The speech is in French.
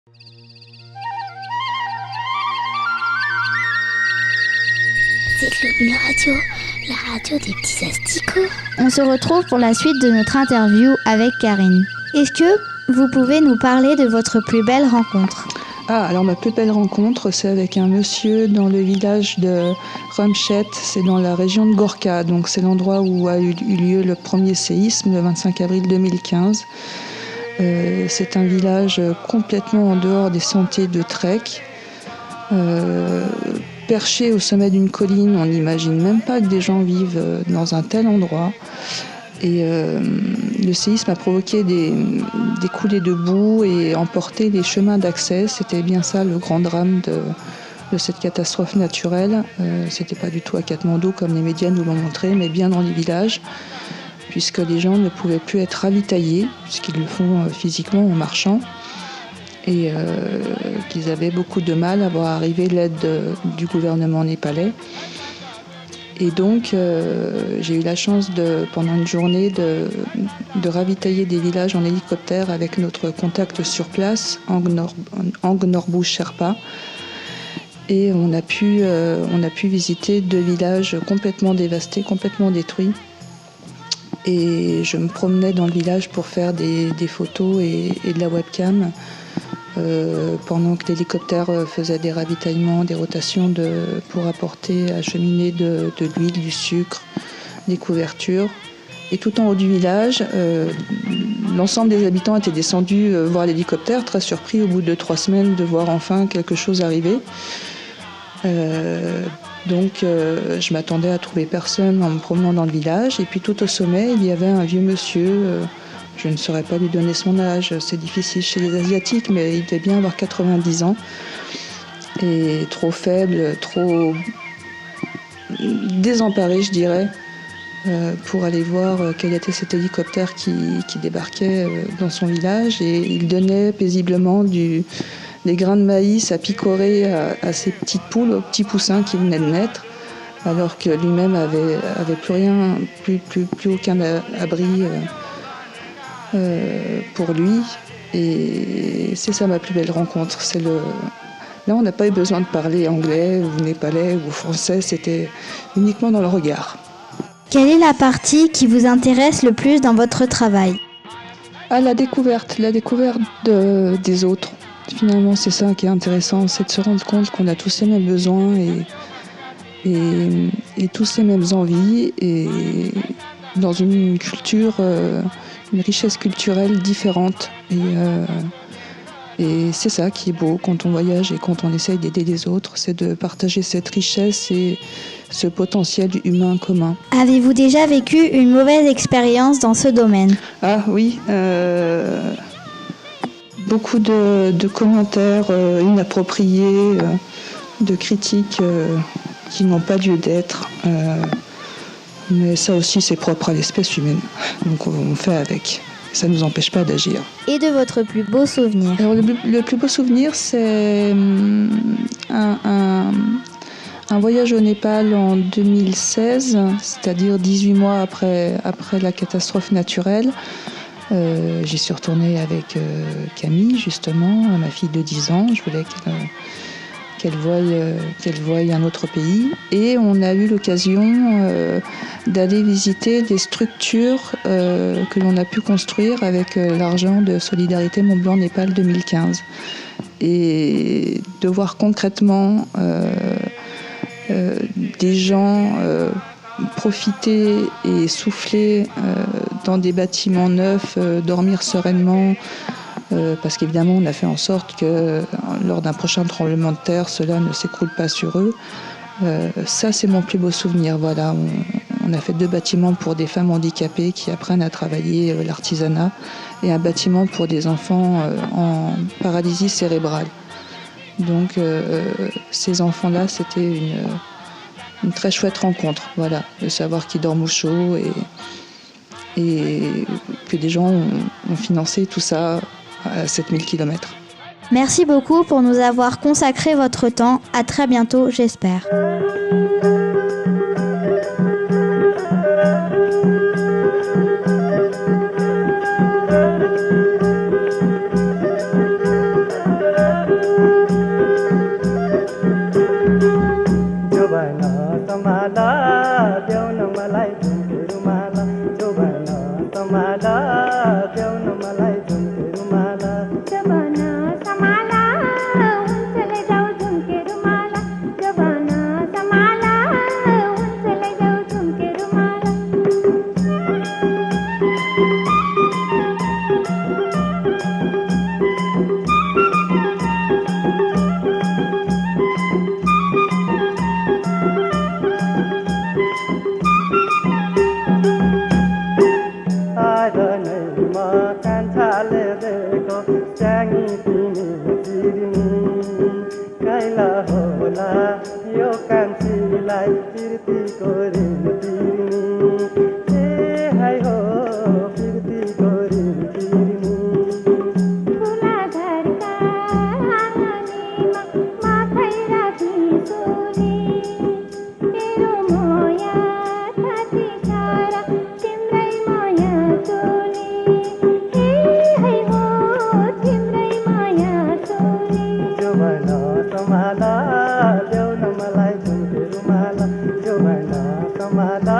C'est Globule Radio, la radio des petits asticots. On se retrouve pour la suite de notre interview avec Karine. Est-ce que vous pouvez nous parler de votre plus belle rencontre ? Alors ma plus belle rencontre, c'est avec un monsieur dans le village de Rumšet, c'est dans la région de Gorka, donc c'est l'endroit où a eu lieu le premier séisme, le 25 avril 2015. C'est un village complètement en dehors des sentiers de trek. Perché au sommet d'une colline, on n'imagine même pas que des gens vivent dans un tel endroit. Et le séisme a provoqué des coulées de boue et emporté les chemins d'accès. C'était bien ça le grand drame de cette catastrophe naturelle. C'était pas du tout à Katmandou comme les médias nous l'ont montré, mais bien dans les villages, puisque les gens ne pouvaient plus être ravitaillés, puisqu'ils le font physiquement en marchant. Et qu'ils avaient beaucoup de mal à voir arriver l'aide du gouvernement népalais. Et donc, j'ai eu la chance, pendant une journée, de ravitailler des villages en hélicoptère avec notre contact sur place, Angnorbu Sherpa. Et on a pu visiter 2 villages complètement dévastés, complètement détruits. Et je me promenais dans le village pour faire des photos et de la webcam. Pendant que l'hélicoptère faisait des ravitaillements, des rotations pour acheminer de l'huile, du sucre, des couvertures. Et tout en haut du village, l'ensemble des habitants étaient descendus voir l'hélicoptère, très surpris au bout de 3 semaines de voir enfin quelque chose arriver. Donc je m'attendais à trouver personne en me promenant dans le village. Et puis tout au sommet, il y avait un vieux monsieur. Je ne saurais pas lui donner son âge, c'est difficile chez les Asiatiques, mais il devait bien avoir 90 ans. Et trop faible, trop désemparé, je dirais, pour aller voir quel était cet hélicoptère qui débarquait dans son village. Et il donnait paisiblement des grains de maïs à picorer à ces petites poules, aux petits poussins qui venaient de naître, alors que lui-même avait plus rien, plus aucun abri pour lui. Et c'est ça ma plus belle rencontre. Là, on n'a pas eu besoin de parler anglais ou népalais ou français, c'était uniquement dans le regard. Quelle est la partie qui vous intéresse le plus dans votre travail ? La découverte des autres. Finalement, c'est ça qui est intéressant, c'est de se rendre compte qu'on a tous les mêmes besoins et tous les mêmes envies, et dans une culture, une richesse culturelle différente. Et c'est ça qui est beau quand on voyage et quand on essaye d'aider les autres, c'est de partager cette richesse et ce potentiel humain commun. Avez-vous déjà vécu une mauvaise expérience dans ce domaine ? Ah oui, beaucoup de commentaires inappropriés, de critiques qui n'ont pas lieu d'être. Mais ça aussi, c'est propre à l'espèce humaine. Donc on fait avec. Ça ne nous empêche pas d'agir. Et de votre plus beau souvenir ? Alors, le plus beau souvenir, c'est un voyage au Népal en 2016, c'est-à-dire 18 mois après la catastrophe naturelle. J'y suis retournée avec Camille, justement, ma fille de 10 ans. Je voulais qu'elle voie un autre pays. Et on a eu l'occasion d'aller visiter des structures que l'on a pu construire avec l'argent de Solidarité Mont Blanc Népal 2015. Et de voir concrètement des gens profiter et souffler dans des bâtiments neufs, dormir sereinement, parce qu'évidemment on a fait en sorte que lors d'un prochain tremblement de terre, cela ne s'écroule pas sur eux. Ça, c'est mon plus beau souvenir. Voilà, on a fait 2 bâtiments pour des femmes handicapées qui apprennent à travailler l'artisanat, et un bâtiment pour des enfants en paralysie cérébrale. Donc ces enfants-là, c'était une très chouette rencontre, voilà, de savoir qu'ils dorment au chaud et que des gens ont financé tout ça à 7000 km. Merci beaucoup pour nous avoir consacré votre temps. À très bientôt, j'espère. चिरिनी काइला होला यो कान्छीलाई फिर्तीको ऋण तिर्नी ए हाय हो फिर्तीको ऋण तिर्नी ठुला घरका आँगनीमा माथै राखी सोली तेरो माया छाती सारा तिम्रै माया सोली ए हाय हो तिम्रै माया सोली जो भन समाला ल्याउन मलाई झुम्रे रुमाला जो भन समाला